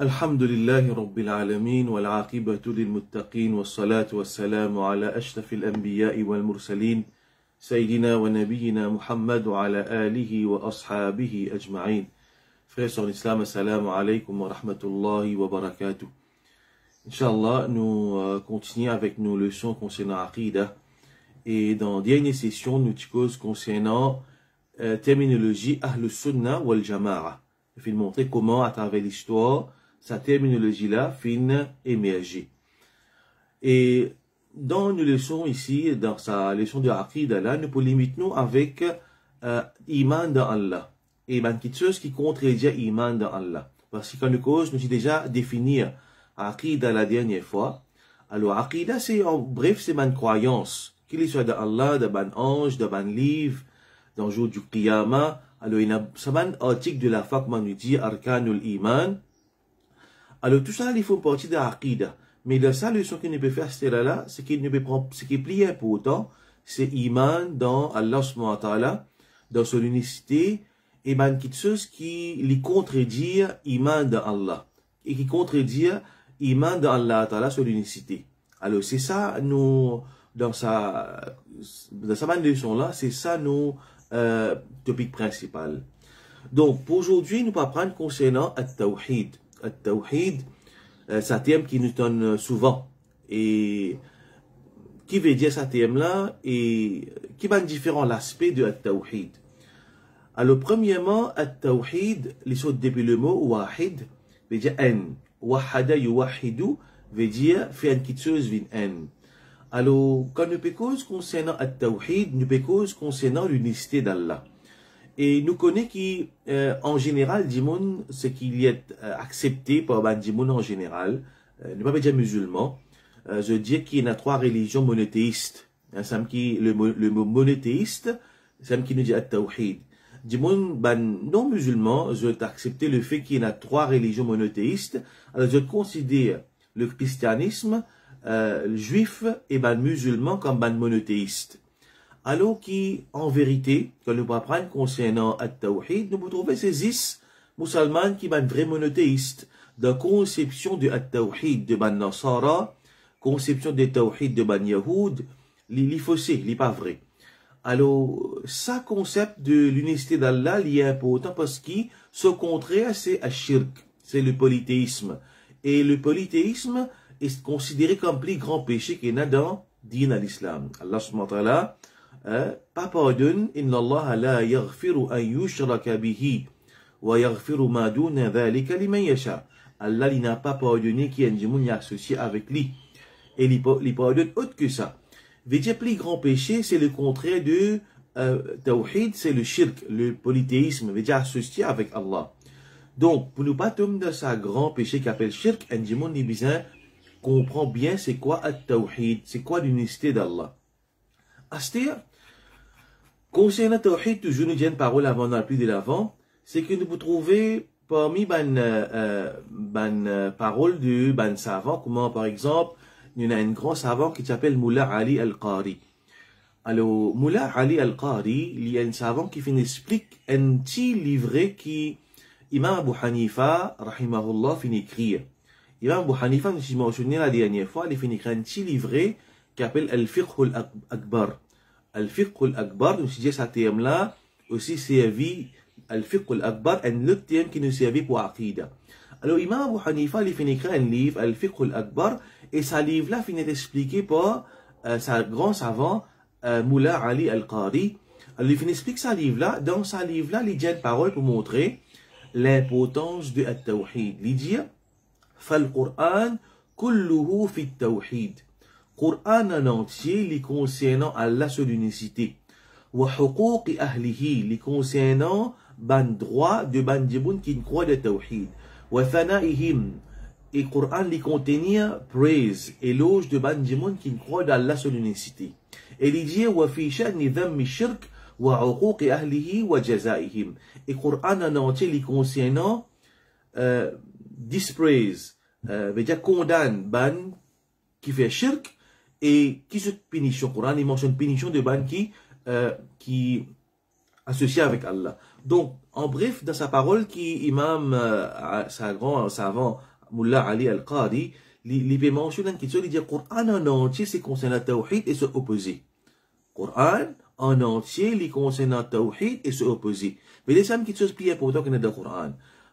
الحمد لله رب العالمين والعاقبة للمتقين والصلاة والسلام على أشرف الأنبياء والمرسلين سيدنا ونبينا محمد وعلى آله وأصحابه أجمعين. Frères sur l'islam, assalamu alaikum wa rahmatullahi wa barakatuh. Inch'Allah, nous continuons avec nos leçons concernant Aqidah. Et dans la dernière session, nous discutons concernant terminologie Ahl Sunnah wal Jama'a. Je vais montrer comment, à travers l'histoire, cette terminologie-là fin émerger. Et dans nos leçons ici, dans sa leçon de Aqidah là, nous pouvons limiter nous avec Iman dans Allah. Et quelque chose qui contredit Iman dans Allah. Parce que quand nous cause, nous avons déjà défini Aqidah la dernière fois. Alors Aqidah, c'est en bref, c'est ma croyance. Qu'il soit dans Allah, dans un ange, dans un livre, dans le jour du Qiyamah. Alors il y a un article de la fac, nous dit Arkanul Iman. Alors tout ça, il faut partie de l'Aqidah. Mais la seule leçon qu'il ne peut faire, c'est là, ce qui est plus important, c'est Iman dans Allah subhanahu wa ta'ala, dans son unicité, et ben quelque chose qui lui contredit Iman dans Allah. Et qui contredit Iman dans Allah ta'ala, son unicité. Alors c'est ça, nous, dans sa leçon là, c'est ça nos topic principal. Donc pour aujourd'hui, nous allons prendre concernant At-Tawhid. At-Tawhid, c'est un thème qui nous donne souvent. Et qui veut dire ce thème-là et qui va différents aspects de At-Tawhid. Alors, premièrement, At-Tawhid, les choses depuis le mot Wahid, veut dire N. Wahada yuwahidu, veut dire faire une chose vin N. Alors, quand nous pécons concernant At-Tawhid, nous pécons concernant l'unicité d'Allah. Et nous connaissons qu'en général, Dimoun, ce qui est accepté par Dimoun en général, ne pas dire musulman, je dis qu'il y a trois religions monothéistes. Le mot monothéiste, c'est qui nous dit At-Tawhid. Dimoun, non musulman, je vais accepter le fait qu'il y a trois religions monothéistes. Alors, je considère le christianisme, le juif et musulman comme monothéiste. Alors qui, en vérité, quand nous apprenons concernant At-Tawhid, nous pouvons trouver ces 10 musulmans qui sont vrais monothéistes. Dans la conception de At-Tawhid de Ban Nasara, conception de Tawhid de Ban Yahoud, les faussés, les pas vrais. Alors, ça concept de l'unicité d'Allah, il est important parce que ce contraire, c'est Ash-Shirk, c'est le polythéisme. Et le polythéisme est considéré comme le plus grand péché qu'il y a dans Din al-Islam. Allah subhanahu wa ta'ala, pas pardonne, inna Allah la yaghfiru an yushraka bihi wa yaghfiru ma duna dhalika liman yasha. Allah n'a pas pardonné qui est un associé avec lui. Et il pardonne autre que ça. Veut dire plus grand péché, c'est le contraire de Tawhid, c'est le shirk, le polythéisme, veut dire associé avec Allah. Donc, pour nous pas tomber dans ce grand péché qui appelle shirk, un djimoun ni besoin comprend bien c'est quoi At-Tawhid, c'est quoi l'unicité d'Allah. C'est-à-dire, concernant Tawhid, toujours nous disons une parole avant dans plus de l'avant, c'est que nous pouvons trouver parmi paroles de savants, comment par exemple, il y a un grand savant qui s'appelle Mullah Ali Al-Qari. Alors, Mullah Ali Al-Qari, il y a un savant qui explique un petit livret qui Imam Abu Hanifa, rahimahullah, finit écrire. Imam Abu Hanifa, nous avons mentionné la dernière fois, il finit écrire un petit livret qui s'appelle Al-Fiqh Al-Akbar. Al-Fiqh Al-Akbar, nous disons ce thème-là, aussi servi, Al-Fiqh Al-Akbar, un autre thème qui nous servait pour Aqidah. Alors, Imam Abu Hanifa, il finit écrire un livre, Al-Fiqh Al-Akbar, et ce livre-là finit expliqué par sa grand savant, Mullah Ali Al-Qari. Alors, il finit expliquer ce livre-là. Dans ce livre-là, il dit une parole pour montrer l'importance de At-Tawhid. Il dit, Fal-Qur'an, kulluhu fi Tawhid. Qur'an en entier, les concernant Allah sur l'unicité. Wa huquqi ahlihi, les concernant ban droit de ban djiboun qui croient de Tawhid. Wa thanaihim, et Qur'an les contenir praise, éloge de ban djiboun qui croient d'Allah sur l'unicité. Et il dit, wa fi sha'ni dhammi shirk, wa huquqi ahlihi wa jazaihim. Et Qur'an en entier, les concernant dispraise, veut dire condamne ban qui fait shirk, et qui se punition. Coran, il mentionne punition de ban qui associé avec Allah. Donc, en bref, dans sa parole, qui imam, sa grand savant, Mullah Ali Al-Qadi, il peut mentionner quelque chose, il dit Coran en entier, c'est concernant le tawhid et se opposer. Coran en entier, il concerne le tawhid et se opposer. Mais les sommes quelque chose plus important que dans le Coran.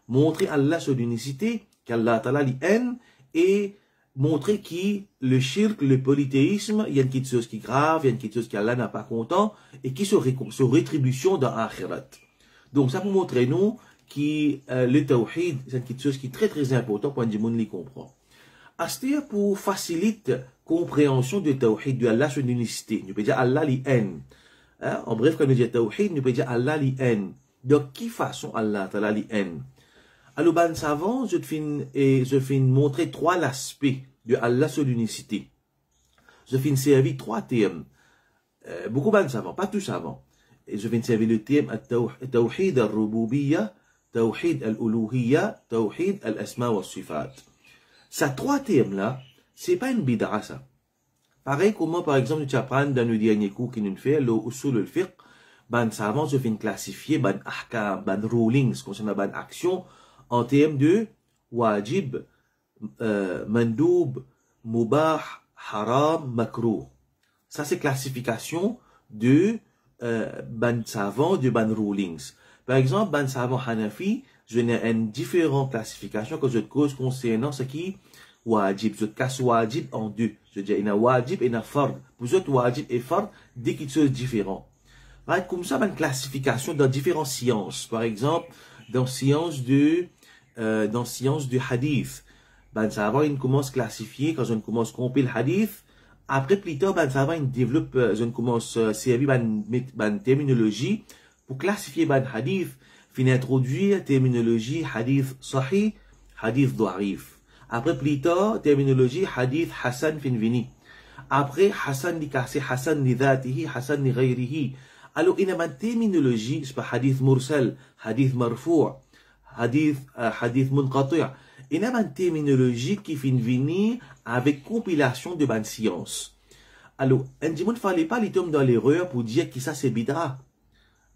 Montrer Allah son unicité, qu'Allah Ta'ala l'aime, et montrer que le shirk, le polythéisme, il y a quelque chose qui est grave, il y a quelque chose qu'Allah n'a pas content, et qui se rétribution dans l'akhirat. Donc ça pour montrer nous que le tawhid, c'est quelque chose qui est très très important pour que le monde les comprend. C'est pour faciliter la compréhension du tawhid, de Allah son unicité. Nous pouvons dire Allah l'aime. En bref, quand nous disons tawhid, nous pouvons dire Allah l'aime. De quelle façon Allah Ta'ala l'aime? Alors, ben savant, je vais montrer trois aspects de Allah sur l'unicité. Je vais servir trois thèmes. Beaucoup ben savants, pas tous savants. Et je vais servir le thème Tawhid al-Rububiyya, Tawhid al-Uluhiyya, Tawhid al-Asma wa Sifat. Ces trois thèmes-là, c'est pas une bid'a, ça. Pareil comment, par exemple, tu apprends dans le dernier cours qui nous fait, le usul al-fiqh, ben savants, je vais classifier, ben ahkam, ben rulings, concernant ben action, en termes de wajib, mandoub, mubah, haram, makruh. Ça, c'est classification de ban savant, de ban rulings. Par exemple, ban savant Hanafi, je n'ai une différente classification que je cause concernant ce qui wajib. Je casse wajib en deux. Je dis, il y a wajib et il y a fard. Pour autres, wajib et fard, des quelque chose différent. Comme ça, une classification dans différentes sciences. Par exemple, dans sciences de hadith. Ben, ça va, il commence à classifier, quand je commence à compter le hadith. Après, plus tard, ben, ça va, il développe, je commence à servir, ben, terminologie pour classifier, ben, hadith. Fin introduire terminologie hadith sahih, hadith da'if. Après, plus tard, terminologie hadith hasan fin vini. Après, hasan li kasi, hasan li dhatihi, hasan li ghayrihi. Alors, il y a une terminologie, c'est pas hadith mursal, hadith marfou', hadith munqati'. Il y a une terminologie qui finit venir avec compilation de bonnes sciences. Alors, il ne fallait pas les tomber dans l'erreur pour dire que ça c'est bid'a.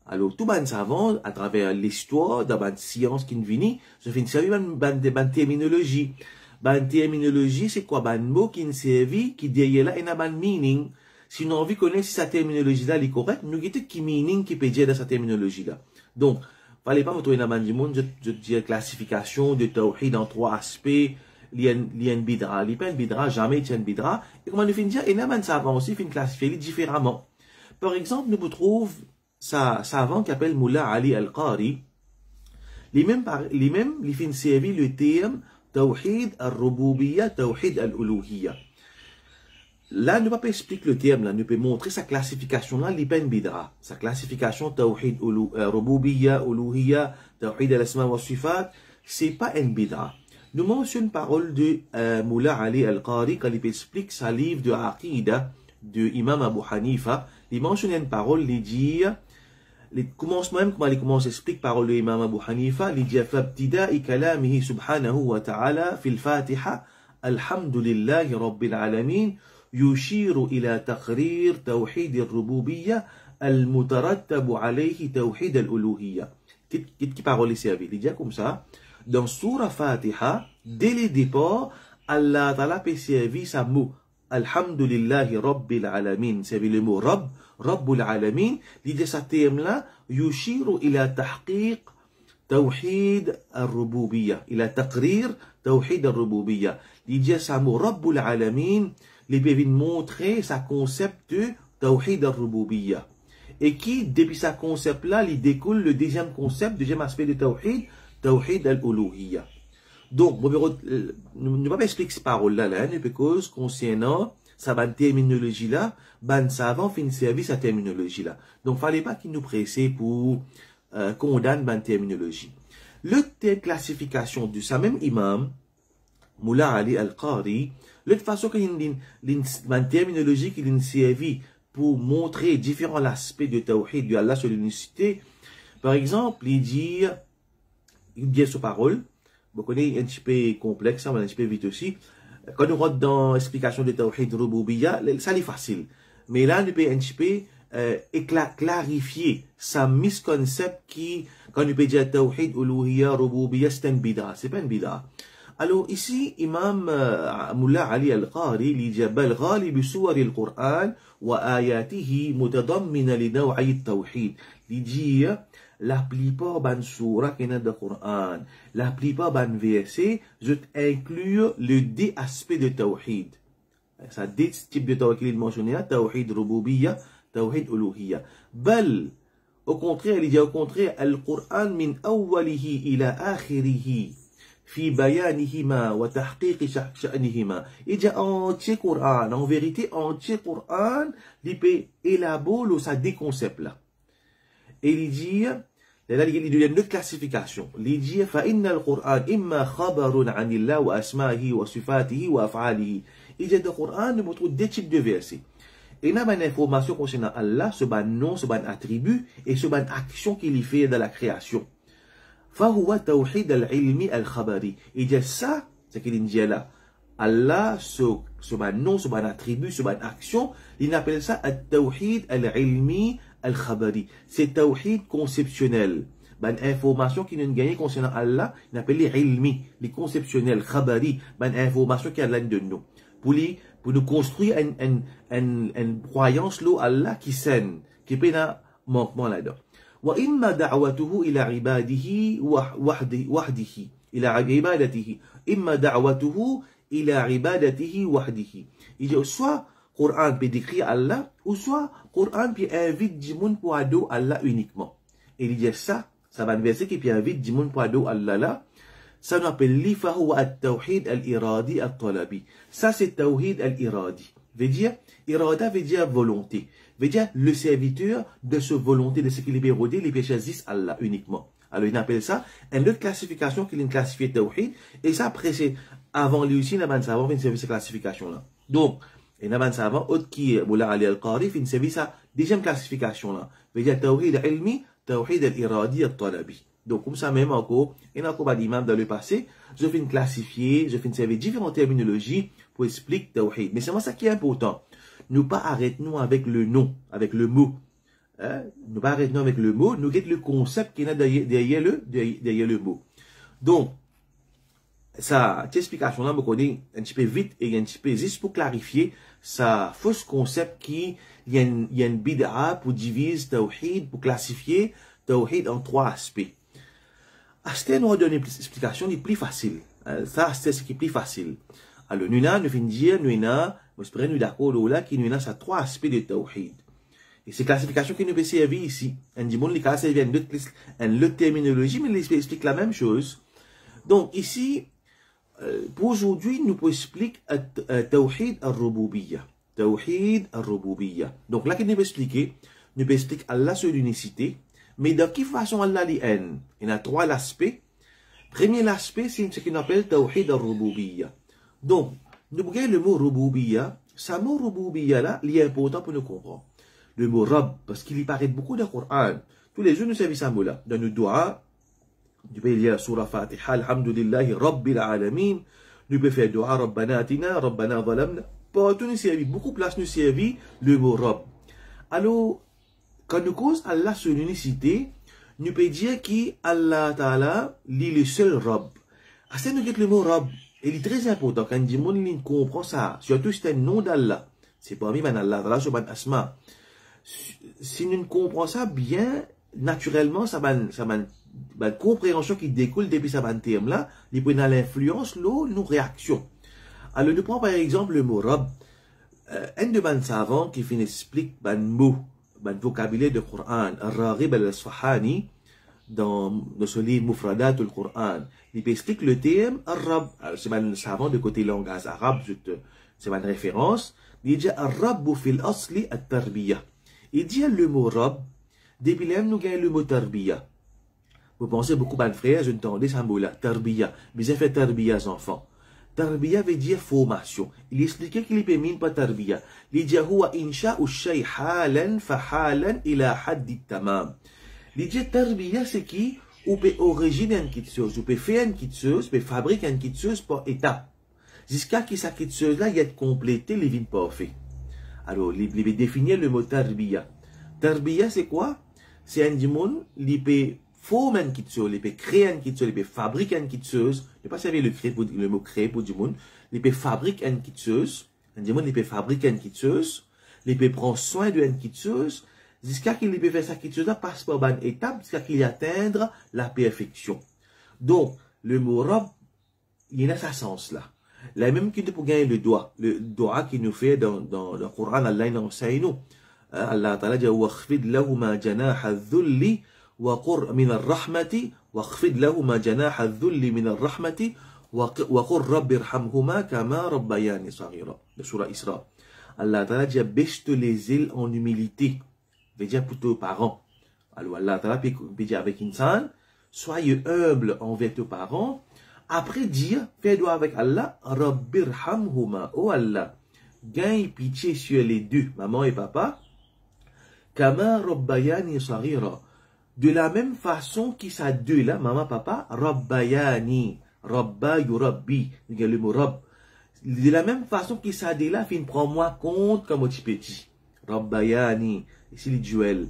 Alors, tout bon savant, à travers l'histoire de bonnes sciences qui viennent, je finis servir de bonne terminologie. Bonne terminologie, c'est quoi? Bonne mot qui nous servi, qui derrière là, il y a un meaning. Si nous avons envie de connaître si sa terminologie-là est correcte, nous avons qui meaning qui peut dire dans sa terminologie-là. Donc, fallait pas me trouver dans le monde, je dis classification de tawhid en trois aspects, il y a une bidra, il n'y a pas une bidra, jamais il y a une bidra. Et comment nous finissons dire, et nous savons aussi, nous classifier différemment. Par exemple, nous trouvons ça savant qui appelle Mullah Ali Al-Qari, les mêmes, ils finissent servir le terme tawhid al-Rububiyya, tawhid al-Uluhiyya. Là, nous ne pouvons pas expliquer le terme, là, nous pouvons montrer sa classification là, il n'y a pas une bidra. Sa classification, tawhid rububiyya, uluhiyya, tawhid al-asma wa sifat, c'est pas une bidra. Nous mentionnons une parole de Mullah Ali Al-Qari quand il explique sa livre de Aqida de Imam Abu Hanifa. Il mentionne une parole, il dit, il commence même, comment il commence à expliquer parole de Imam Abu Hanifa, il dit, فَابْتِدَاءِ كَلَامِهِ سُبْحَانَهُ وَتَعَالَى فِي الْفَاتِحَةِ الْحَمْدُ لِلَّهِ رَبِّ الْعَالَمِينَ يشير إلى تقرير توحيد الربوبية المترتب عليه توحيد الألوهية. Qui parole ici avec? Il dit comme ça. Dans Surah Fatiha, dès le départ, Allah Ta'ala peut servir sa mot. Alhamdulillahi Rabbil Alamin. C'est le mot Rabb, Rabbul Alamin. Il dit ce terme-là, يشير إلى تحقيق توحيد الربوبية. إلى تقرير توحيد الربوبية. Il dit ce mot Rabbul Alamin. Les peuvent montrer sa concept de Tawhid al-Rububiyya. Et qui, depuis sa concept-là, il découle le deuxième concept, deuxième aspect de Tawhid, Tawhid al-Uluhiyya. Donc, nous ne pouvons pas expliquer ces paroles-là, parce que concernant sa bonne terminologie-là, ben savant fin service sa terminologie-là. Donc, il ne fallait pas qu'il nous pressait pour condamner bonne terminologie. Le thème classification de sa même imam, Mullah Ali Al-Qari, de toute façon, il y a une terminologie qui est servie pour montrer différents aspects de Tawhid, de Allah sur l'unicité. Par exemple, il dit sur parole, vous connaissez un petit peu complexe, un petit peu vite aussi. Quand nous rentrons dans l'explication de Tawhid Rububiyya, ça est facile. Mais là, nous peut un petit peu clarifier sa misconcept qui, quand nous peut dire Tawhid Uluhiyya, Rububiyya, c'est une bid'a. C'est pas une bid'a. Alors ici, Imam Mullah Ali Al-Qari, il dit بل غالب سور القرآن وآياته متضمنة لنوعي التوحيد. Il dit la plupart ban surah qui est dans le Coran, la plupart ban versets, je inclus les deux aspects de tawhid. Ça deux types de tawhid mentionnés, tawhid rububiyya, tawhid uluhiyya. بل au contraire, il dit au contraire, Al-Qur'an min awwalihi ila akhirihi. في بيانهما وتحقيق شأنهما. Il dit entier Coran, en vérité entier Coran, il peut élaborer ça des concepts là. Et il dit, là il y a une classification. Il dit فإن القرآن إما خبر عن الله وأسمائه وصفاته وأفعاله. Il dit le Coran nous montre deux types de versets. Il y a une information concernant Allah, ce ban nom, ce ban attribut et ce ban action qu'il fait dans la création. فهو توحيد العلمي الخبري. Il dit ça, c'est qu'il dit là. Allah, ce nom, ce attribut, ce action, il appelle ça التوحيد العلمي الخبري. C'est tawhid conceptionnel. Ban information qui nous gagne concernant Allah, il appelle les ilmi, les conceptionnels, khabari, ban information qui a l'un de nous. Pour nous construire une croyance là, Allah qui saine, qui peut un manquement là-dedans. وإما دعوته إلى عباده وحده إلى عبادته إما دعوته إلى عبادته وحده. Il dit soit Coran peut décrire Allah ou soit Coran peut inviter du monde pour adorer Allah uniquement. Et il dit ça va un verset qui peut inviter du monde pour adorer Allah là. Ça nous appelle li fahuwa at-tawhid al-iradi at-talabi. Ça c'est tawhid al-iradi. Veut dire irada veut dire volonté. Veut dire le serviteur de ce volonté, de ce qu'il est bérodé, les péchés choisissent Allah uniquement. Alors il appelle ça une autre classification qu'il a classifié tawhid. Et ça après c'est avant lui aussi, il a un savant qui a servi cette classification là. Donc, il y a un savant autre qui est Mullah Ali Al-Qari qui a servi sa deuxième classification là. Veut dire tawhid al-ilmi, tawhid al-iradi al-talabi. Donc comme ça même encore, il y a encore des imams dans le passé, je viens classifier, je viens servir différentes terminologies pour expliquer tawhid. Mais c'est moi ça qui est important. Nous pas arrêtons avec le nom, avec le mot. Nous pas arrêtons avec le mot, nous guettons le concept qui est derrière le mot. Donc, ça, cette explication-là, me connaît un petit peu vite et un petit peu juste pour clarifier ça fausse concept qui, il y a une bid'a pour diviser tawhid, pour classifier tawhid en trois aspects. Acheter nous donner une explication qui est plus facile. Ça, c'est ce qui est plus facile. Alors, nous venons dire, nous d'accord là, qui nous a ça trois aspects de tawhid. Et ces classifications qui nous peut servir ici. Un dit, bon, les cas, c'est une autre terminologie, mais ils expliquent la même chose. Donc, ici, pour aujourd'hui, nous pouvons expliquer tawhid al-rububiyya. Tawhid al-rububiyya. Donc, là, qu'il nous peut expliquer Allah sur l'unicité, mais de quelle façon Allah l'est. Il y a trois aspects. Premier aspect, c'est ce qu'on appelle tawhid al-rububiyya. Donc, nous voyons le mot rububiyya. Ce mot rububiyya là, il est important pour nous comprendre. Le mot Rabb, parce qu'il y paraît beaucoup dans le Coran. Tous les jours, nous servons ce mot-là. Dans nos doigts, nous pouvons lire Surah Fatiha, Alhamdulillahi Rabbil Alamin. Nous pouvons faire doua, Rabbana Atina, Rabbana Zalamna. Partout, nous servons, beaucoup de place, nous servons le mot Rabb. Alors, quand nous causons Allah sur l'unicité, nous pouvons dire qu'Allah Ta'ala est le seul Rabb. Assez nous dit le mot Rabb. Il est très important quand du monde comprend ça. Surtout si c'est un nom d'Allah. C'est pas même Allah Ta'ala sur un asma. Si nous comprenons ça bien, naturellement, ça va une compréhension qui découle depuis ce terme là, il peut avoir l'influence, nos réactions. Alors, nous prenons par exemple le mot Rabb. Un de mes savants qui finit explique un mot, un vocabulaire du Coran, Ar-Raghib al-Asfahani, dans ce livre Mufradat al-Coran. Il explique le terme Ar-Rabb. C'est un savant de côté langage arabe, c'est une référence. Il dit Ar-Rabbu fil asli at-Tarbiyah. Il dit le mot Rabb, depuis là, nous gagnons le mot Tarbiya. Vous pensez beaucoup, ben frère, je entendais ce mot-là, Tarbiya. Mais j'ai fait Tarbiya aux enfants. Tarbiya veut dire formation. Il expliquait qu'il peut même pas Tarbiya. Il dit, huwa insha'u shay halan fa halan ila haddi tamam. Il dit, Tarbiya, c'est qui? On peut originer une petite chose, on peut faire une petite chose, on peut fabriquer une petite chose par étape. Jusqu'à ce que cette petite chose-là, il y ait complété les vignes parfaites. Alors, il peut définir le mot tarbiya. Tarbiya, c'est quoi? C'est un monde qui peut faut man qui tue, les peut créer un qui tue, les peut fabriquer un qui tueuse, ne pas servir le mot créer pour du monde, les peut fabriquer un qui tueuse, un du monde, les peut fabriquer un qui tueuse, les peut prendre soin de un qui tueuse, jusqu'à qu'il peut faire ça qui tueuse, passe par une étape, jusqu'à qu'il atteigne la perfection. Donc, le mot Rabb, il a sa sens là. La même qui pour gagner le doigt qui nous fait dans le Coran, Allah nous enseigne. Allah Ta'ala dit وَخْفِدْ لَهُمَا جَنَاحَ الذُّلِّ وَقُرْ مِنَ الرَّحْمَةِ وَخْفِدْ لَهُمَا جَنَاحَ الذُّلِّ مِنَ الرَّحْمَةِ وَقُرْ رَبِّ ارْحَمْهُمَا كَمَا رَبَّيَانِي صَغِيرًا. Le surah Isra. Allah Ta'ala dit baisse les îles en humilité. Veut dire pour tes parents. Alors Allah Ta'ala peut dire avec insan, soyez humble envers tes parents. Après dire, fais doigt avec Allah, Rabbi irhamhuma, oh Allah, gagne pitié sur les deux, maman et papa, kama rabbayani saghira. De la même façon qu'ils ça deux là, maman, papa, rabbayani, rabba yurabbi, le mot rab. De la même façon qu'ils ça deux là, fin prends-moi compte comme petit petit. Rabbayani, ici les duels.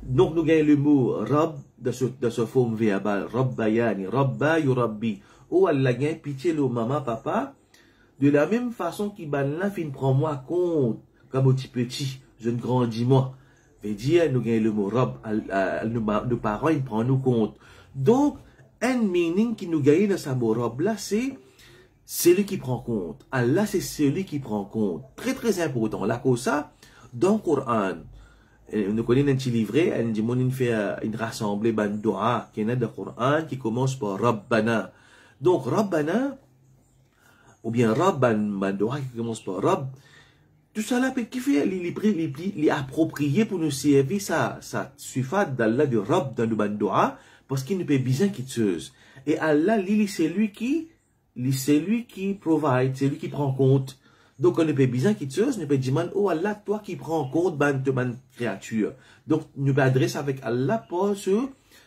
Donc nous gagnons le mot rab de ce forme verbale, rabbayani, rabba yurabbi. Oh Allah gagne pitié le maman, papa. De la même façon qu'il ban là, fin prends-moi compte comme petit petit, je ne grandis moi. Veut dire, nous gagnons le mot rab, nos parents, ils prennent nous compte. Donc, un meaning qui nous gagne dans ce mot rab là, c'est celui qui prend compte. Allah, c'est celui qui prend compte. Très, très important. Là, comme ça, dans le Coran, nous connaissons un petit livret, on fait une rassemblée, un doa, qui est dans le Coran, qui commence par Rabbana. Donc, Rabbana, ou bien Rabban, doa qui commence par Rabb, tout ça là, qui fait les approprier pour nous servir, ça suffit d'Allah de Rabb dans le bandoa, parce qu'il ne peut bien quitteuse. Et Allah, c'est lui qui provide, c'est lui qui prend compte. Donc, on ne peut bien quitteuse, ne peut dire, oh Allah, toi qui prends compte de ma créature. Donc, nous peut adresser avec Allah pour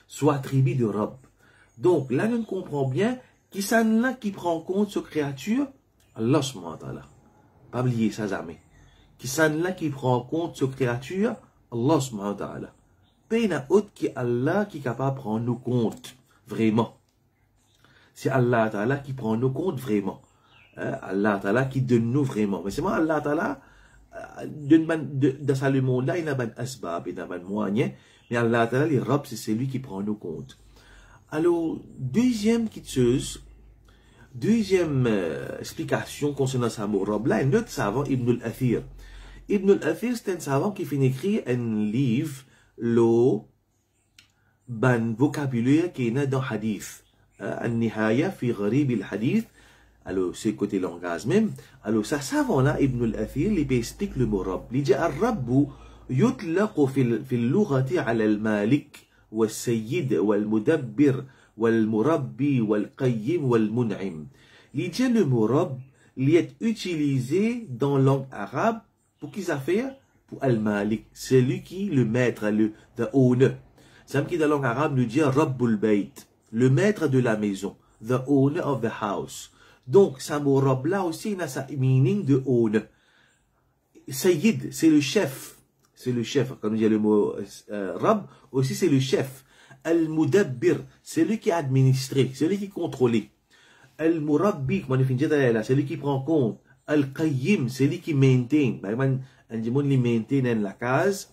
soit attribut de Rabb. Donc, là, nous comprenons bien, qui c'est là qui prend compte de cette créature? Allah subhanahu wa ta'ala. Pas oublier ça jamais. Qui c'est là qui prend compte de cette créature? Allah subhanahu wa ta'ala. Pas n'a autre qui Allah qui est capable de prendre nos comptes. Vraiment. C'est Allah ta'ala qui prend nos comptes vraiment. Allah ta'ala qui donne nous vraiment. Mais c'est moi Allah ta'ala, dans ce monde-là, il n'a pas d'asbab, il n'a pas de moyens. Mais Allah ta'ala, les Rabb, c'est celui qui prend nos comptes. Alors, deuxième explication concernant ce mot Rabb là, un autre savant, Ibn al-Athir. Ibn al-Athir, c'est un savant qui fait écrire un livre, le vocabulaire qui est dans Hadith. An-Nihaya fi Gharib al-Hadith. Alors, c'est côté langage même. Alors, ça savant là, Ibn al-Athir, il explique le mot Rabb. Il dit, Ar-Rabbu yutlaqu fil lughati ala al-Malik. والسيد والمدبر والمربي والقيم والمنعم. L'idée le mot Rabb, il est utilisé dans la langue arabe pour qui ça fait? Pour Al-Malik, celui qui le maître, the owner. C'est qui dans la langue arabe nous dit Rabbul Bayt, le maître de la maison, the owner of the house. Donc, ce mot Rabb là aussi, il a sa meaning de owner. Sayyid, c'est le chef. C'est le chef. Quand on dit le mot Rabb, aussi c'est le chef. Al-Mudabbir, c'est lui qui a administré, c'est lui qui contrôle. Al-Murabbi, comme on a dit là, c'est lui qui prend compte. Al-Qayyim, c'est lui qui maintient. Un démon, il maintient la case,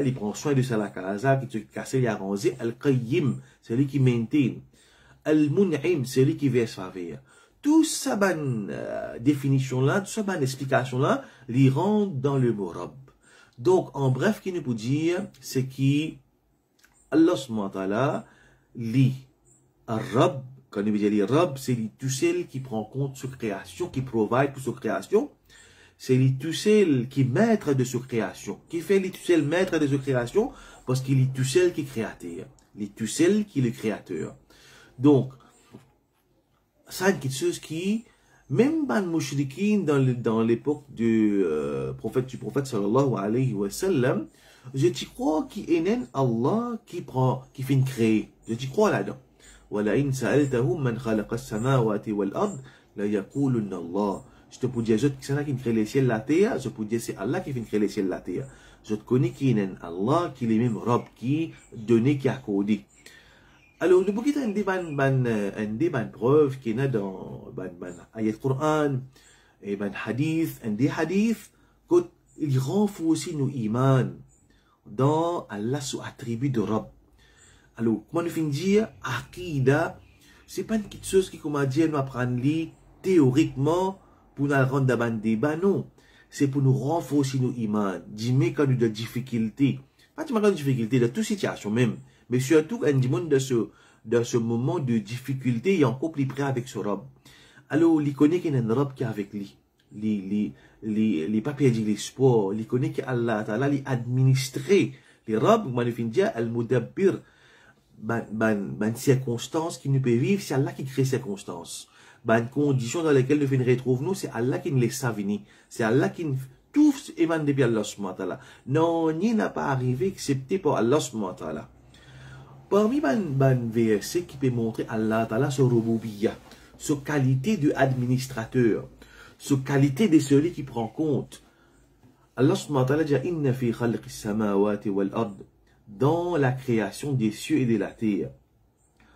il prend soin de la case, qui se casse, il a rangé. Al-Qayyim, c'est lui qui maintient. Al-Mun'im, c'est lui qui verse faveur. Tout ça, définition là, tout ça, explication là, il rentre dans le mot Rabb. Donc, en bref, qui nous peut dire, c'est qui Allah subhanahu wa ta'ala lit Rabb, quand il veut dire Rabb, c'est lui tout seul qui prend compte de sa création, qui provide pour sa création. C'est lui tout seul qui est maître de sa création, qui fait lui tout seul maître de sa création, parce qu'il est tout seul qui est créateur. Il est tout seul qui est le créateur. Donc, ça, c'est quelque chose qui, même ban mouchrikin dans l'époque du prophète sallallahu alayhi wa sallam, je t'y crois qu'il est Allah qui fait une créer. Je t'y crois là-dedans. وَلَئِنْ سَأَلْتَهُمْ مَنْ خَلَقَ السَّمَاوَاتِ وَالْأَرْضِ لَيَقُولُنَّ اللَّهُ. Je te peux dire, c'est Allah qui crée les ciels et la terre. Je peux dire, c'est Allah qui fait créer les ciels et la terre. Je te connais qui est Allah, qui est même Rabb, qui donné, qui a accordé. Alors, nous pouvons une preuve qui est dans ayat Quran et hadith, des hadiths, qu'il renforce nos iman dans Allah sous attribut de Rabb. Alors, comment nous finissons dire, Akida, c'est pas une petite chose qui, comment dire, nous apprendre théoriquement pour nous rendre dans un débat, non. C'est pour nous renforcer nos iman. Dis-moi quand nous avons des difficultés. Pas de difficultés dans toute situation même. Mais surtout, quand nous dans ce moment de difficulté, il est encore plus près avec ce Rabb. Alors, il connaît qu'il y a un Rabb qui est avec lui. Les pas perdu l'espoir. Il connaît qu'Allah Ta'ala lui administré. Les Rabb, comme on dit, al-mudabbir, ban circonstances qui nous peut vivre, c'est Allah qui crée ces circonstances. Ban conditions dans lesquelles nous venons retrouver nous, c'est Allah qui nous laisse ça venir. C'est Allah qui nous tout émane depuis Allah subhanahu wa ta'ala. Non, ni n'a pas arrivé excepté par Allah subhanahu wa ta'ala. Parmi ban verset qui peut montrer Allah ta'ala sa rububiyya, sa qualité de administrateur, sa qualité de celui qui prend compte. Allah subhanahu wa ta'ala dit inna fi khalqis samawati wal ard, dans la création des cieux et de la terre,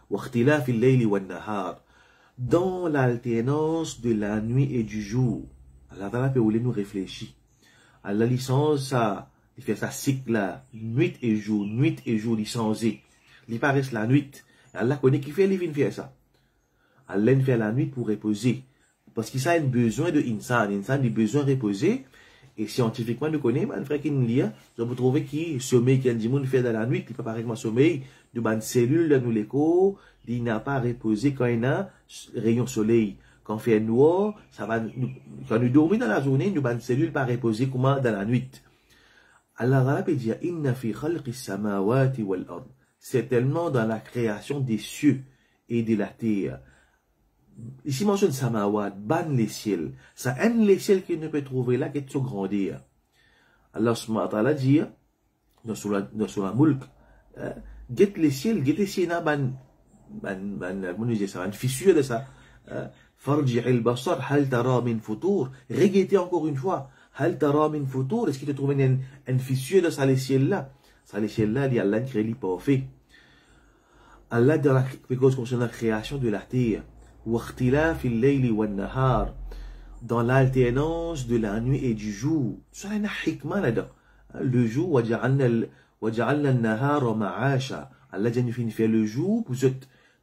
wa ikhtilafil layli wan nahar, dans l'alternance de la nuit et du jour. Allah ta'ala peut nous réfléchir. Allah licence ça, il fait ça cycle là, nuit et jour, licencé. Il paraît la nuit. Allah connaît qui fait, il vient faire ça. Allah fait la nuit pour reposer. Parce qu'il a un besoin de insan. Insan a besoin de reposer. Et scientifiquement, nous connaissons, un frère qui nous lit, vous trouvez qui sommeil qui a dit, fait dans la nuit, il peut pas paraître sommeil, de bonnes cellules dans l'écho, il n'a pas reposé quand il y a rayon soleil. Quand il fait noir, ça va, quand nous dormons dans la journée, nous bonnes cellules pas reposer comment dans la nuit. Allah peut dire, inna fi khalqis samawati wal ard. C'est tellement dans la création des cieux et de la terre. Ici, mentionne samawat, ban les ciels. Ça aime les ciels qu'il ne peut trouver là, qui est sur grandir. Allah subhanahu wa ta'ala dit, dans la mulk, guette les ciels, ban fissure de ça. Farji al-basar, hal tara min futur. Reguettez encore une fois. Hal tara min futur. Est-ce qu'il te trouve une fissure de ça, les ciels là? Ça, les ciels là, il y a Allah qui crée parfait. Allah, dans la création de la terre, dans l'alternance de la nuit et du jour. Ça, il y a un hikmah là-dedans. Le jour, Allah a fait le jour pour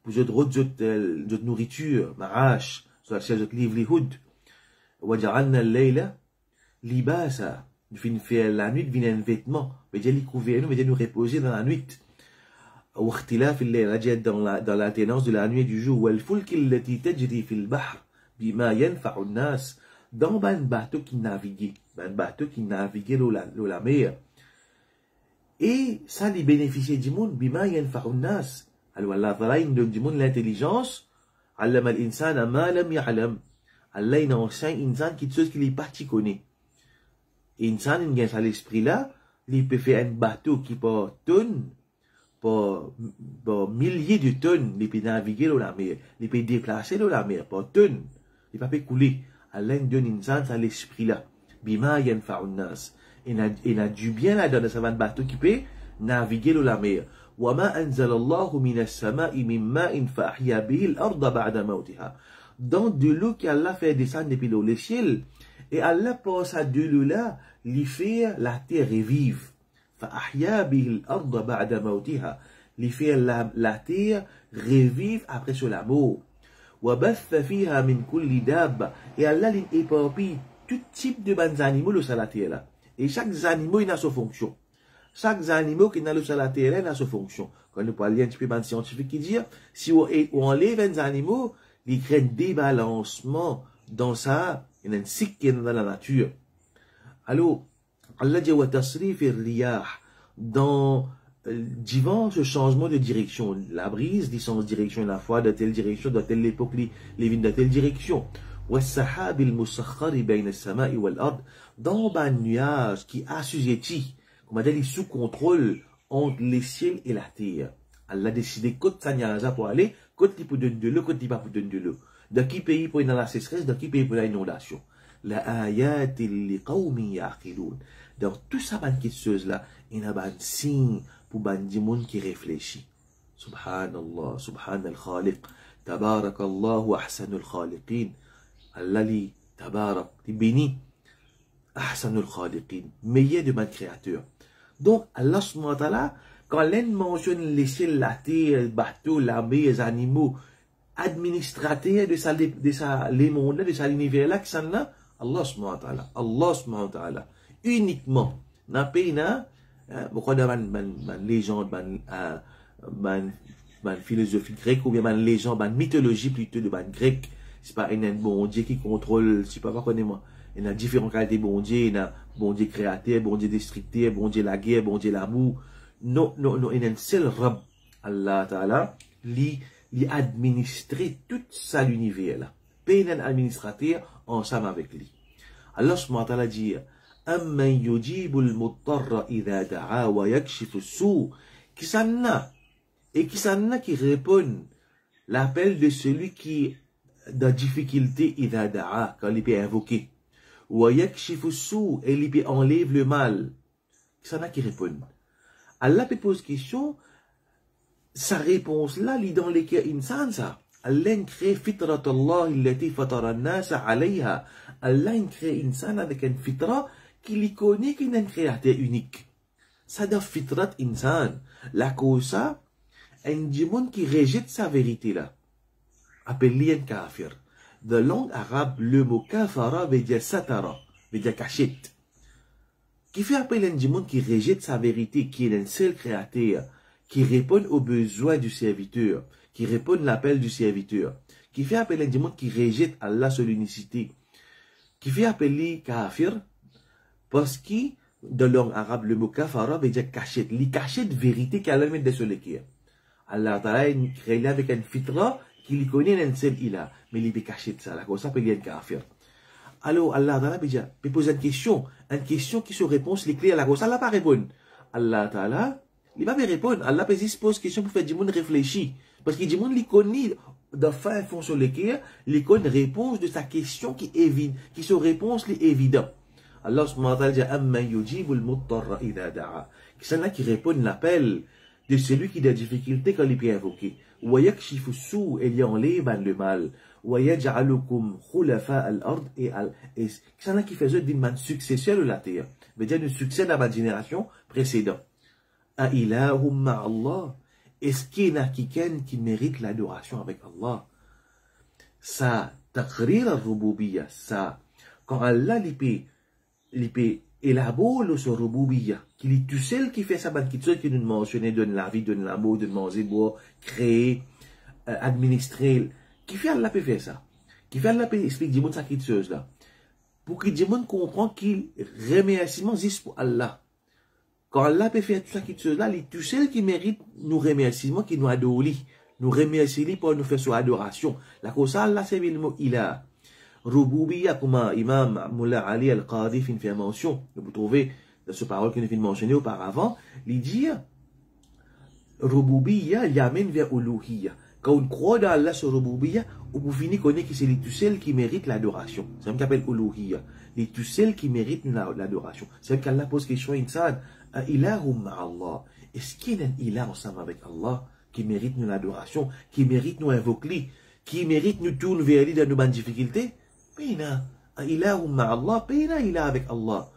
votre nourriture, ma'ash, c'est votre livelihood. وَجَعَلْنَا اللَّيْلَ لِبَاسًا. Nous fait la nuit devient un vêtement. Mais Dieu nous couvert, mais Dieu nous reposer dans la nuit. واختلاف الليل dans l'alternance de la nuit et du jour. والفلك التي تجري في البحر بما ينفع الناس. Dans un bateau qui navigue la mer. Et ça lui bénéficie du monde. بما ينفع الناس. Alors Allah il donne du monde l'intelligence. علم الإنسان ما لم يعلم. Allah il enseigne insan quelque chose qu'il est parti connaît. Insan il gagne à l'esprit là, il peut faire un bateau qui porte tonnes, pour milliers de tonnes, il peut naviguer dans la mer, il peut déplacer dans la mer, pour tonnes, il peut couler. Allah il donne insan à l'esprit là. Bima yanfa'un nas. Il a du bien là dans un bateau qui peut naviguer dans la mer. وَمَا أَنزَلَ اللَّهُ مِنَ السَّمَاءِ مِن مَّاءٍ فَأَحْيَا بِهِ الْأَرْضَ بَعْدَ مَوْتِهَا. Dans de l'eau qu'Allah fait descendre depuis le ciel, et Allah passe à de l'eau là, lui fait la terre revive. فَأَحْيَا بِهِ الْأَرْضَ بَعْدَ مَوْتِهَا. Lui fait la terre revive après la mort. وَبَثَّ فِيهَا مِن كُلِّ دَابَّةٍ. Et Allah lui éparpille tout type de bons animaux sur la terre là. Et chaque animal il a sa fonction. Chaque animal qui n'a sur la terre a sa fonction. Quand nous parlons un petit peu de scientifique qui dit, si on enlève un animal, il crée un débalancement dans ça, il y a un cycle qui est dans la nature. Alors, Allah dit, wa tasrif riyah, dans divers changements de direction. La brise, distance direction, la fois de telle direction, de telle époque, les vignes de telle direction. Wa sahab il musakhari bayna as-sama'i wal ard, dans un nuage qui assujettit, comme on dit, sous contrôle entre les ciels et la terre. Allah a décidé côté Sanyaza pour aller, côté pour donner de l'eau, côté pas pour donner de l'eau. Dans qui pays pour dans la sécheresse, dans qui pays pour l'inondation. La ayat li qawmi yaqilun. Dans tout ça, ban quelque chose là, il y a un signe pour ban du monde qui réfléchit. Subhanallah, Subhanal Khaliq, Tabarakallahu ahsanul khaliqin. Allah li tabarak, li béni, ahsanul khaliqin, meilleur de mes créateurs. Donc, Allah subhanahu wa ta'ala, quand l'un mentionne les ciels, la terre, le bateau, l'armée, les animaux, administrateurs les mondes, de sa l'univers là, qui sont là, Allah subhanahu wa ta'ala, uniquement, n'a pas beaucoup de légende, de philosophie grecque, ou bien de légende, de mythologie plutôt de grec, c'est pas un bon Dieu qui contrôle, je sais pas moi. Il y a différentes qualités bon Dieu, il y a bon Dieu créateur, bon Dieu destructeur, bon Dieu la guerre, bon Dieu l'amour. Non, il y a un seul Rab, Allah Ta'ala, qui administrer tout ça l'univers là. Pas un administrateur ensemble avec lui. Allah subhanahu wa ta'ala dit, Amman yujibul muttarra idha da'a wa yakshifu su. Qui s'en a? Et qui s'en a qui répond l'appel de celui qui de difficulté idha da'a, quand il peut invoquer. Wa yakshifu su, et il peut enlève le mal. Qui s'en a qui répond? Allah peut poser question, sa réponse là, il est dans les cas insan ça. Allah crée fitrat Allah illati fatara nasa alayha. Allah crée insan avec une fitra qui lui connaît qu'il est un créateur unique. Ça doit fitrat insan. La cause ça, un démon qui rejette sa vérité là. Appelé un kafir. De langue arabe, le mot kafara veut dire satara, veut dire cachette. Qui fait appeler un démon qui rejette sa vérité, qui est un seul créateur, qui répond aux besoins du serviteur, qui répond à l'appel du serviteur, qui fait appeler un démon qui rejette Allah sur l'unicité, qui fait appeler kafir, parce que, dans la langue arabe, le mot kafara veut dire cachette, les cachettes vérité qu'Allah met sur le cœur. Allah Ta'ala crée avec un fitra qui lui connaît un seul ilah, mais il est caché de ça, là, comme ça, peut être kafir. Alors, Allah Ta'ala peut poser une question qui se réponse, les clés à la cause, Allah pas répondre. Allah Ta'ala, il va pas répondre. Allah peut juste poser question pour faire du monde réfléchir. Parce que du monde, il connaît, de fin fond sur le cœur, il connaît réponse de sa question qui est évidente, qui se réponse est évident. Allah subhanahu wa ta'ala dit, Amman yujibul muttarra idha da'a. C'est là qui répond l'appel de celui qui a des difficultés quand il peut invoquer. Wa yakshifu su, et il enlève le mal. Wa yaj'alukum khulafa al-ard, et c'est là qui faisait d'une man successeur de la terre. Veut dire, le succès de la génération précédente. A ilahum ma'allah. Est-ce qu'il y a quelqu'un qui mérite l'adoration avec Allah? Ça, taqrir al-rububiyya, ça, quand Allah l'épée élabore sur rububiyya, qu'il est tout seul qui fait ça, qui tout seul qui nous mentionne, donne la vie, donne l'amour, donne manger, boire, créer, administrer, qui fait Allah peut faire ça? Qui fait Allah peut expliquer du monde ça qui est là? Pour que du monde comprend qu'il remerciement juste pour Allah. Quand Allah peut faire tout ça qui est là, il est tout seul qui mérite nos remerciements, qui nous adore, nous remercie pour nous faire son adoration. La cause Allah c'est le mot ilah. Rububiyya, comme Imam Mullah Ali al-Qadhi fait mention, vous trouvez dans ce parole que nous avons mentionné auparavant, il dit Rububiyya l'amène vers Uluhiyya. Quand on croit dans Allah sur Rububiyya, on peut finir connaître que c'est les tout seuls qui méritent l'adoration. C'est ce qu'on appelle Uluhiyya. Les tout seuls qui méritent l'adoration. C'est ce qu'Allah pose question insan. Ilahum ma'allah. Est-ce qu'il y a un ilah ensemble avec Allah qui mérite nous l'adoration, qui mérite nous invoquer, qui mérite nous tourner vers lui dans nos bonnes difficultés? Pena, ilahum ma'allah, pena ilah avec Allah.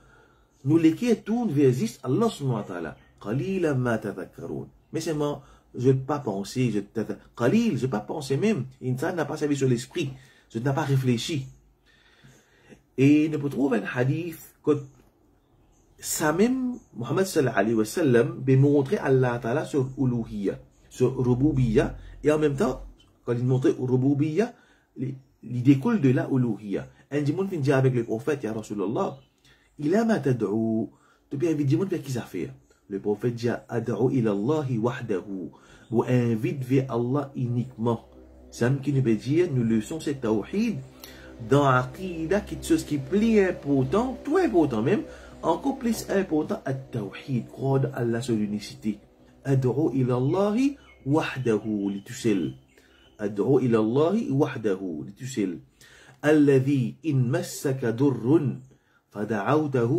Nous les qui tournent vers Allah subhanahu wa ta'ala. Qalilan ma tadhakkarun. Mais c'est moi, je ne peux pas penser, qalil, je ne peux pas penser même. Insan n'a pas servi sur l'esprit, je n'ai pas réfléchi. Et nous pouvons trouver un hadith que ça même, Muhammad sallallahu alayhi wa sallam, peut montrer Allah ta'ala sur uluhiyya, sur rububiyya, et en même temps, quand il montre rububiyya, il découle de la uluhiyya. Un démon vient dire avec le prophète, ya Rasulallah, il a ma tad'u, tu peux inviter démon vers qui ça fait? Le prophète dit, ad'u ila Allahi wahdahu, vous invite vers Allah uniquement. Ça qui nous veut dire, nous leçons cette tawhid, dans Aqidah, quelque chose qui est plus important, tout important même, encore plus important, at-tawhid, croire à Allah sur l'unicité. Ad'u ila Allahi wahdahu, li tout seul. أدعو إلى الله وحده لتسل الذي إن مسك ضر فدعوته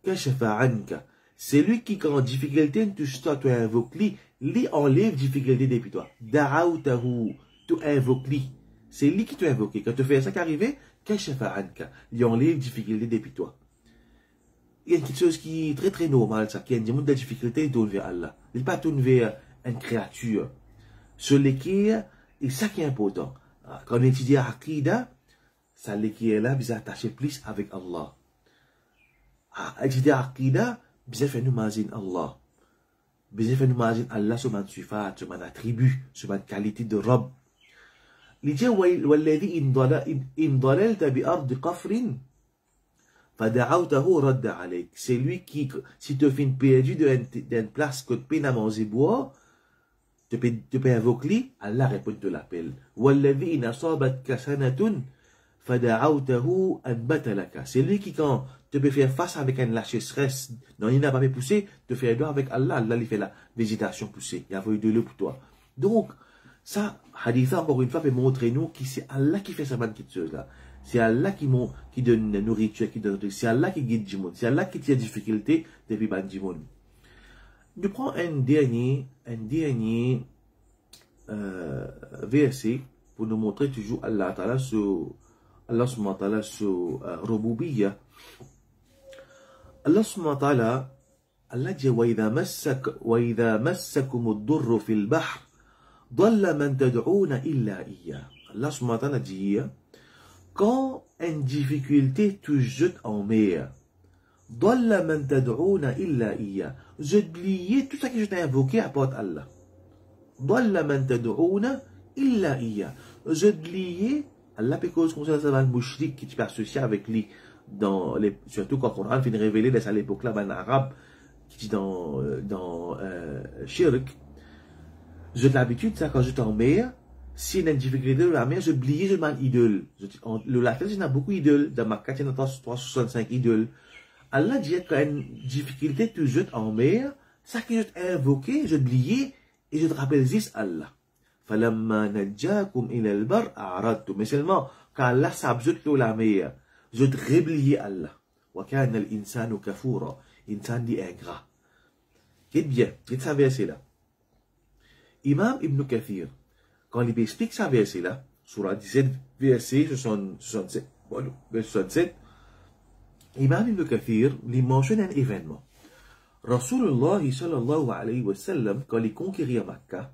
كشف عنك. C'est lui qui, quand difficulté touche toi, tu invoques lui enlève difficulté depuis toi. Da'autahu, tu invoques lui. C'est lui qui t'a invoqué. Quand tu fais ça qui arrive, kashafa anka. Il enlève difficulté depuis toi. Il y a quelque chose qui est très très normal, ça, qui a une difficulté de vers Allah. Il n'est pas tourné vers une créature. Ce qui est ça qui est important. Quand on étudie Aqida, ça qui est là, vous attacher plus avec Allah. Étudier Aqida, vous fait nous imaginer Allah. Vous fait nous imaginer Allah sur mon sifat, sur mon attribut, sur ma qualité de robe. Il dit, والذي إن ضللت بأرض قفر فدعوته رد عليك. C'est lui qui, si tu fais une perdu d'une place que tu peux pas manger boire, tu peux invoquer, Allah répond de l'appel. والذي إن أصابتك سنة فدعوته أنبت لك. C'est lui qui, quand tu peux faire face avec une sécheresse, non, il n'a pas fait pousser, tu fais doigt avec Allah, Allah lui fait la végétation pousser. Il a fallu de l'eau pour toi. Donc, ça, hadith encore une fois, peut montrer nous que c'est Allah qui fait cette petite chose-là. C'est Allah qui donne la nourriture, qui donne, c'est Allah qui guide du monde. C'est Allah qui tient difficulté depuis ban du monde. Nous prenons un dernier verset pour nous montrer toujours Allah Ta'ala sur Allah subhanahu wa ta'ala sur Rububiyya. Allah subhanahu wa ta'ala, Allah dit وَإِذَا مَسَّكُمُ الضُّرُّ فِي الْبَحْرِ ضَلَّ مَنْ تَدْعُونَ إِلَّا إِيَّاهُ. Allah subhanahu wa ta'ala dit, quand une difficulté touche en mer, ضَلَّ مَنْ تَدْعُونَ إِلَّا إِيَّاهُ. Je oublié tout ça que je t'ai invoqué à part Allah. ضَلَّ مَنْ تَدْعُونَ إِلَّا إِيَّاهُ. Je oublié Allah peut cause comme ça va le mouchrik qui est associé avec lui dans les, surtout quand le Coran finit révélé à l'époque là en arabe qui dit dans shirk. J'ai l'habitude ça quand je suis en mer, si il y a une difficulté de la mer, j'oublie je m'en idole. Le latin il y a beaucoup d'idoles, dans Makkah il y a 365 idoles. Allah dit qu'il y a une difficulté tu jettes en mer, ça que je t'ai invoqué, j'oublie et je te rappelle juste Allah. فَلَمَّا نَجَّاكُمْ إِلَى الْبَرِّ أَعْرَضْتُمْ. Mais seulement, quand Allah s'abjute la mer, je te réblier Allah. وَكَانَ الْإِنسَانُ كَفُورًا. Insan dit ingrat. Qu'est-ce bien, qu'est-ce ça verset là? Imam Ibn Kathir, quand il explique ça verset là, surah 17, verset 67, Imam Ibn Kathir, il mentionne un événement. Rasulullah sallallahu alayhi wa sallam, quand il conquérit Makkah,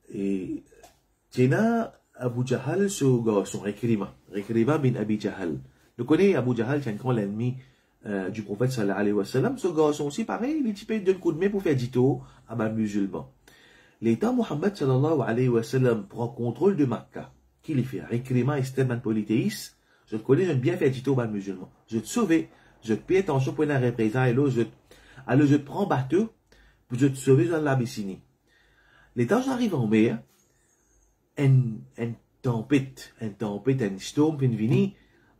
et Tina Abu Jahal son Rikrima bin Abi Jahal. Nous connaissons Abu Jahal, c'est un grand ennemi du prophète sallallahu alayhi wa sallam. Ce garçon aussi, pareil, il type d'un coup de main pour faire dito à un musulman. L'état Muhammad sallallahu alayhi wa sallam prend contrôle de Makkah. Qui les fait? Rikrima est un polythéiste. Je te connais, j'aime bien faire dito à un musulman. Je te sauver, je te paye attention pour la représailles, alors je te prends bateau pour je te sauver dans l'Abyssinie. Les temps arrivent en mer, une tempête, un storm vient venir,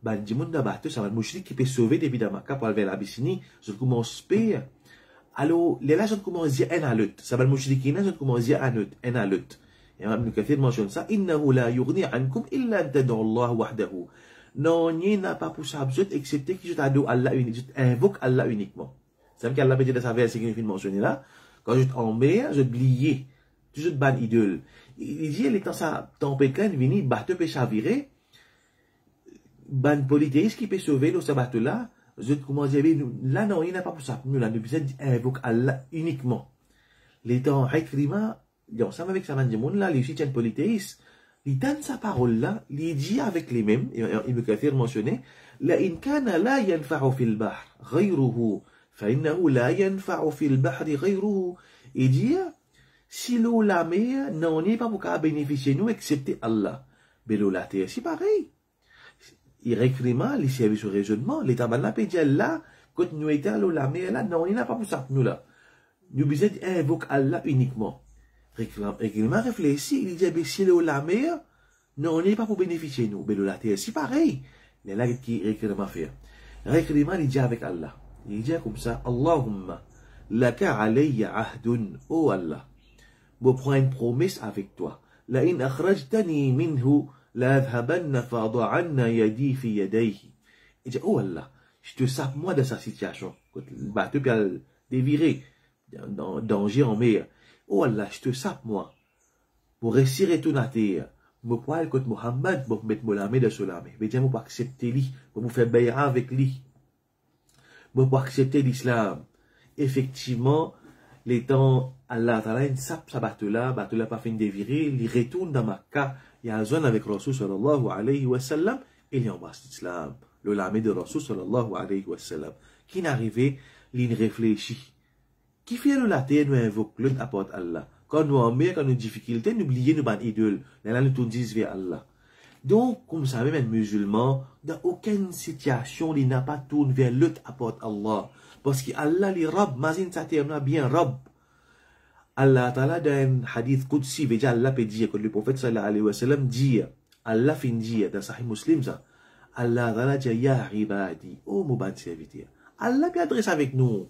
ben, du monde de bateau, ça va le mouchrik qui peut sauver depuis Makkah pour aller vers l'Abyssinie, je commence à payer. Alors, les là, je commence à dire un à l'autre. Ça va le mouchrik qui je commence à dire un à l'autre. Et Ibn Kathir mentionne ça, innahu la yughni ankum illa an tad'u Allah wahdahu. Non, il n'a pas pour ça, excepté que je t'adore Allah uniquement, je invoque Allah uniquement. C'est qu'Allah peut dire dans sa verset qu'il mentionné là, quand je suis en mer, je oublié. Toujours de ban idole. Il dit, les temps ça, tempête là, vini, bateau peut chavirer, ban polythéiste qui peut sauver le bateau là, je commence à dire, là non, il n'a pas pour ça, nous là, nous besoin d'invoquer Allah uniquement. Les temps, Ikrima, ensemble avec sa man du monde là, les chrétiens polythéistes, il donne sa parole là, il dit avec les mêmes, il me fait mentionner, la in kana la yanfa'u fil bahr, ghayruhu, fa innahu la yanfa'u fil bahri ghayruhu. Il dit, si l'eau la mer, non, n'est pas pour bénéficier nous, excepté Allah. Mais l'eau la terre, c'est pareil. Il réclame les services au raisonnement. L'État maintenant peut dire là, quand nous étions à l'eau la mer, là, non, il n'a pas pour ça, nous là. Nous besoin d'invoquer Allah uniquement. Réclame réfléchit, il dit, si l'eau la mer, non, n'est pas pour bénéficier nous. Mais l'eau la terre, c'est pareil. Il est là qui réclame à faire. Réclame, il dit avec Allah. Il dit comme ça, Allahumma, laka alayya ahdun, oh Allah. Je prends une promesse avec toi. La in akhrajtani minhu la adhabanna fa'da'anna yadi fi yadayhi. Il dit, oh Allah, je te sape moi de sa situation. Quand le bateau peut dévirer, dans danger en mer. Oh Allah, je te sape moi. Pour réussir et tout à terre. Je poil contre Mohammed, pour mettre mon âme de son âme. Mais je ne peux pas accepter lui, pour me faire bayra avec lui. Je ne peux pas accepter l'islam. Effectivement, les temps, Allah Ta'ala, il sape sa bateau-là pas fin de dévirer, il retourne dans Makkah, il y a un zone avec Rasul sallallahu alayhi wa sallam, et il embrasse l'islam. Le lame de Rasul sallallahu alayhi wa sallam. Qui n'arrivait, il réfléchit. Qui fait le latin, nous invoque, l'un apporte Allah. Quand nous en mer, quand nous difficultés, n'oubliez nous ban idole. Là, nous tournons vers Allah. Donc, comme ça, même un musulman, dans aucune situation, il n'a pas tourné vers l'autre apporte Allah. Parce qu'Allah, les Rab, mazine sa terme bien Rab. Allah Ta'ala, dans un hadith Qudsi, veut dire Allah peut dire, que le prophète sallallahu alayhi wa sallam dit, Allah fin dire, dans Sahih Muslim, ça, Allah Ta'ala dit, ya ibadi, oh, mon bon serviteur. Allah peut adresser avec nous.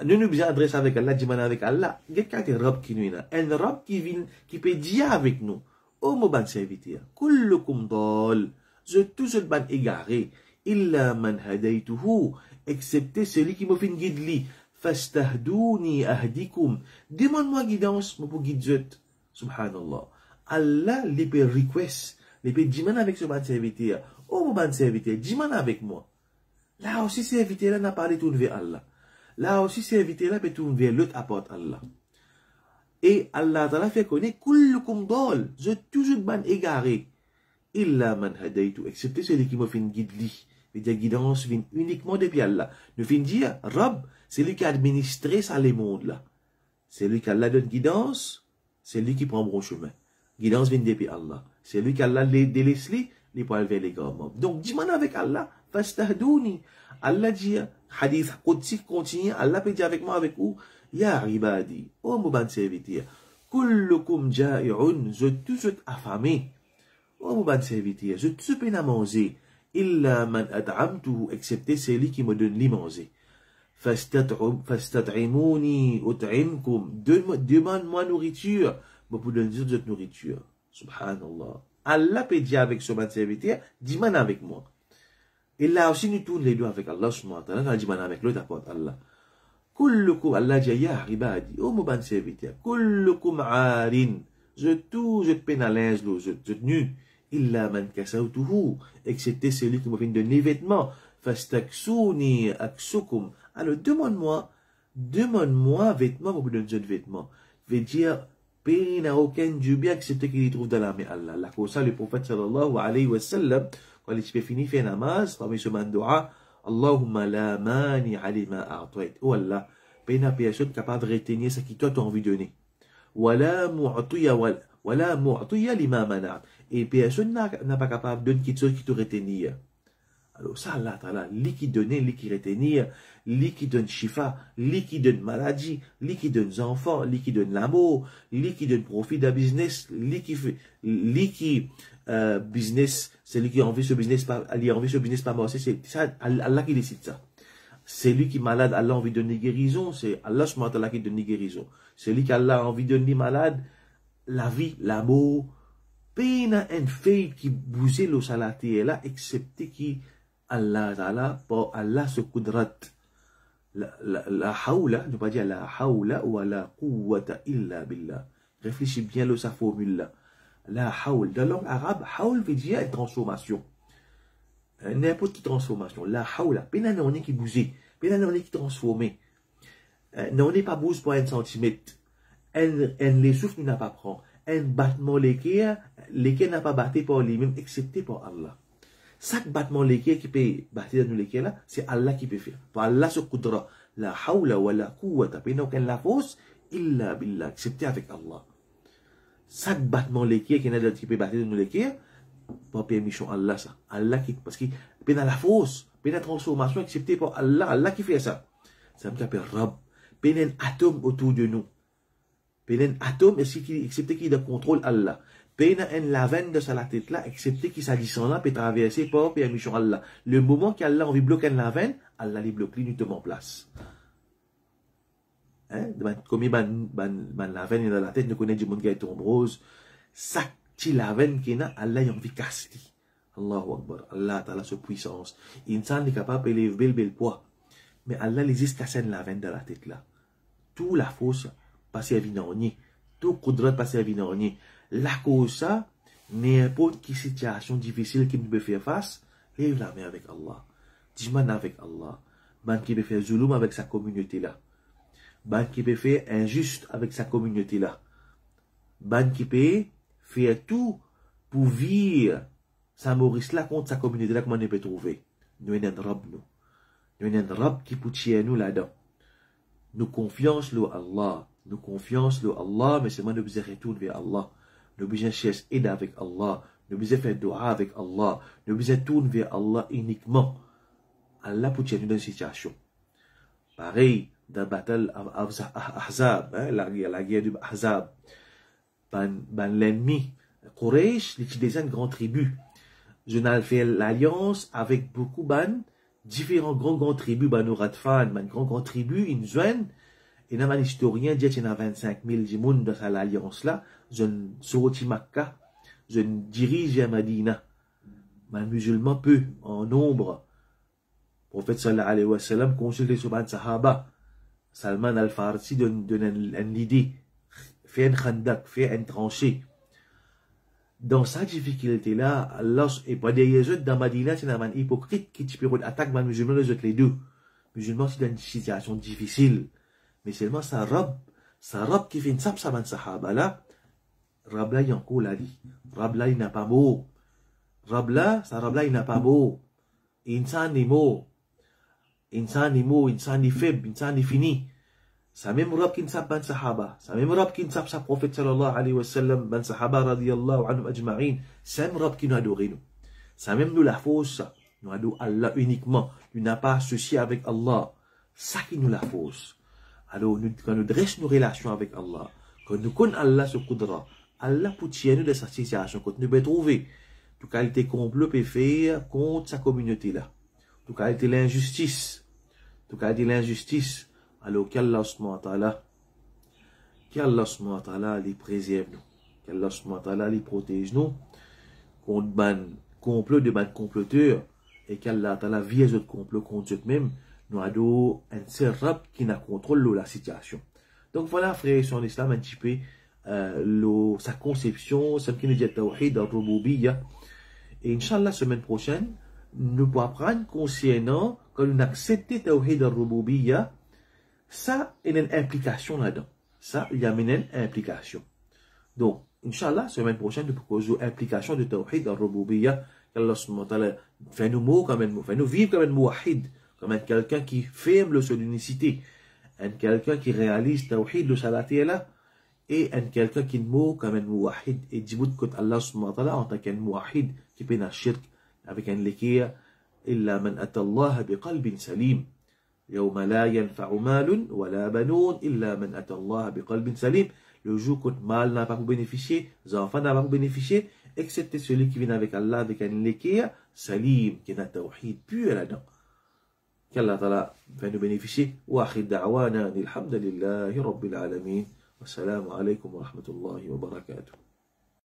Nous nous besoin adresser avec Allah, dis avec Allah. Quelqu'un qui est Rab qui nous a. Un Rab qui vient, qui peut dire avec nous. Oh, mon bon serviteur. Kullukum dal. Je tous le ban égaré. Illa man hadaytuhu. Excepté celui qui me fait une guide li. Fastahdouni ahdikum. Demande-moi guidance, pour guider. Subhanallah. Allah, les peut request. Les peut dire avec ce bon serviteur. Oh, mon bon serviteur, dis avec moi. Là aussi, serviteur-là n'a pas retourné vers Allah. Là aussi, serviteur-là peut tourner vers l'autre apporte Allah. Et Allah Ta'ala fait connaître kullukum dal. Je toujours ban égaré. Illa man hadaytu. Excepté celui qui me fait une guide li. Mais la guidance vient uniquement depuis Allah. Nous fin dire, Rab, c'est lui qui a administré ça les mondes là. C'est lui qui Allah donne guidance, c'est lui qui prend bon chemin. Guidance vient depuis Allah. C'est lui qui Allah délaisse les poils vers les grands. Donc, dis-moi avec Allah, fastahdouni. Allah dit, hadith Qudsi continue, Allah peut dire avec moi, avec vous, ya ibadi, oh mon bon serviteur, kullukum ja'i'un, je tous affamé. Oh mon bon serviteur, je tous peine à manger. Illa man at'amtuhu, excepté celui qui me donne les manger. Fastat'imuni ut'imkum. Demande-moi nourriture. Je vous donne de nourriture. Subhanallah. Allah peut dire avec ce bon serviteur, dis-moi avec moi. Et là aussi, nous tournons les deux avec Allah subhanahu wa ta'ala. Dis-moi avec l'autre apporte Allah. Kullukum, Allah dit, ya ibadi, oh mon bon serviteur. Kullukum arin. Je pénalise, je nu. Illa man kasautuhu, excepté celui qui me vient de donner vêtements. Fastaksuni aksukum. Alors, demande-moi vêtements pour vous donner d'autres vêtements. Veut dire, pays n'a aucun du bien excepté qu'il y trouve dans la main Allah. Là, comme ça, le prophète sallallahu alayhi wa sallam, quand il fait fini, fait namaz, parmi ce mandoua, Allahumma la mani alima a'twait. Oh Allah, pays n'a personne capable de retenir ce qui toi t'as envie de donner. Wala mu'tiya lima mana. Et personne n'a pas capable de donner quelque chose qui te retenir. Alors ça, Allah Ta'ala, lui qui donne, lui qui retenir, lui qui donne shifa, lui qui donne maladie, lui qui donne enfants, lui qui donne l'amour, lui qui donne profit d'un business, lui qui business, c'est lui qui a envie ce business pas, il a envie ce business pas marcher, c'est ça, Allah qui décide ça. C'est lui qui est malade, Allah a envie de donner guérison, c'est Allah subhanahu wa ta'ala qui donne guérison. C'est lui qui Allah a envie de donner malade, la vie, l'amour, peine un fait qui bougeait le salati là, excepté qui Allah Ta'ala, pour Allah se kudrat. La hawla, ne pas dire la hawla ou la quwwata illa billah. Réfléchis bien sa formule là. La hawl, dans la langue arabe, hawl veut dire une transformation. N'importe quelle transformation. La hawla, peine on est qui bougeait, peine on est qui transformait. Non, on n'est pas bouge pour un centimètre. Les souffles n'a pas prendre. Un battement lesquels n'a pas battu par lui-même, excepté par Allah. Chaque battement lesquels qui peut battre dans lesquels là, c'est Allah qui peut faire. Pour Allah se coudra. La hawla wa la quwwata. Puis non, la force, illa billah, excepté avec Allah. Chaque battement lesquels qui peut battre dans lesquels, pour permission Allah ça. Allah qui, parce qu'il peut dans la force, peut dans la transformation, excepté par Allah. Allah qui fait ça. Ça me s'appelle Rab. Peut un atome autour de nous. Peut un atome, excepté qu'il contrôle Allah. Peine en la veine de sa tête là, excepté qu'il s'agissant là, peut traverser par permission Allah. Le moment qu'Allah envie de bloquer la veine, Allah les bloque, lui, nous en place. Hein? Comme la veine dans la tête, nous connaissons du monde qui est tombe rose. Ça, la veine qui est là, Allah a envie de casser. Allahu Akbar. Allah Ta'ala sa puissance. Insan est capable d'élever le poids. Mais Allah les escassène la veine de la tête là. Tout la force passe à vinogni. Tout kudrat passe à vinogni. La cause ça, n'importe quelle situation difficile qui nous peut faire face, lève la main avec Allah. Dis-moi avec Allah. Man qui peut faire zulum avec sa communauté là. Man qui peut faire injuste avec sa communauté là. Man qui peut faire tout pour vivre sa Maurice là contre sa communauté là, comment on peut trouver. Nous avons un Rab nous. Nous avons un Rab qui peut tirer nous là-dedans. Nous confiance le Allah. Nous confiance le Allah, mais seulement nous besoin retourner vers Allah. Nous besoin chercher aide avec Allah. Nous besoin faire dua avec Allah. Nous besoin tourner vers Allah uniquement. Allah peut tirer nous dans une situation. Pareil, dans la bataille Ahzab, la guerre du Ahzab. L'ennemi, Quraysh, l'utilisait une grande tribu. Je n'ai fait l'alliance avec beaucoup de différents grands tribus, nous Radfan, grand tribu, une zone, et un historien dit qu'il y a 25 000 personnes dans l'alliance là, je sorti Makkah, je dirige à Madina, mais musulmans peu, en nombre. Le prophète sallallahu alayhi wa sallam consulte sur les Sahaba, Salman al-Farsi donne une idée, fait un khandak, fait un tranché. Dans sa difficulté-là, Allah, et pas des autres dans Madina, c'est un hypocrite qui peut attaquer les musulmans, les autres les deux. Musulmans, c'est dans une situation difficile. Mais seulement sa robe qui fait une saban sahaba là, robe là, il y a encore la dit. Robe là, il n'a pas mot. Robe là, il n'a pas mot. Insan ni mot. Insan ni mot, insan ni faible, insan ni fini. Sa même robe qui ne sape ban sahaba, sa même robe qui ne sape sa prophète sallallahu alayhi wa sallam, ban sahaba radiyallahu anhum ajma'in, sa même robe qui nous adore nous. Sa même nous la fausse, nous adore Allah uniquement, nous n'a pas associé avec Allah. Ça qui nous la fausse. Alors, quand nous dressons nos relations avec Allah, quand nous connaissons Allah ce Qudra, Allah peut tirer nous de cette situation, quand nous pouvons trouver toute qualité complot peut faire contre sa communauté là. Toute qualité l'injustice. Toute qualité l'injustice. Alors qu'Allah les préserve nous, qu'Allah les protège nous contre ban complot de ban comploteurs et qu'Allah vie les autres complots contre eux-mêmes, nous avons un seul Rab qui n'a contrôle la situation. Donc voilà, frère, sur l'islam un petit peu sa conception, ce qui nous dit Tawhid al-Rububiyya. Et Inch'Allah, semaine prochaine, nous pourrons apprendre concernant quand nous acceptons Tawhid al-Rububiyya. Ça, il y a une implication là-dedans. Ça, il y a une implication. Donc, Inch'Allah, semaine prochaine, nous proposons l'implication de Tawhid al-Rububiyya. qu'Allah fait nous mots comme un mot, fait nous vivre comme un mouahid, comme quelqu'un qui ferme le son d'unicité, quelqu'un qui réalise Tawhid, le salati là, et quelqu'un qui mot comme un mouahid, et dit que Allah en tant qu'un mouahid, qui peut un shirk, avec un lekir, illa man atallah biqalbin salim. يوم لا ينفع مال ولا بنون إلا من أتى الله بقلب سليم. Le jour où mal n'a pas pour bénéficier, les enfants n'ont pas pour bénéficier, excepté celui qui vient avec Allah avec un lekir salim, qui a un tawhid pur là-dedans. Qu'Allah Ta'ala va nous bénéficier. Wa akhir da'wana alhamdulillahi rabbil alamin. Wassalamu alaykum wa rahmatullahi wa barakatuh.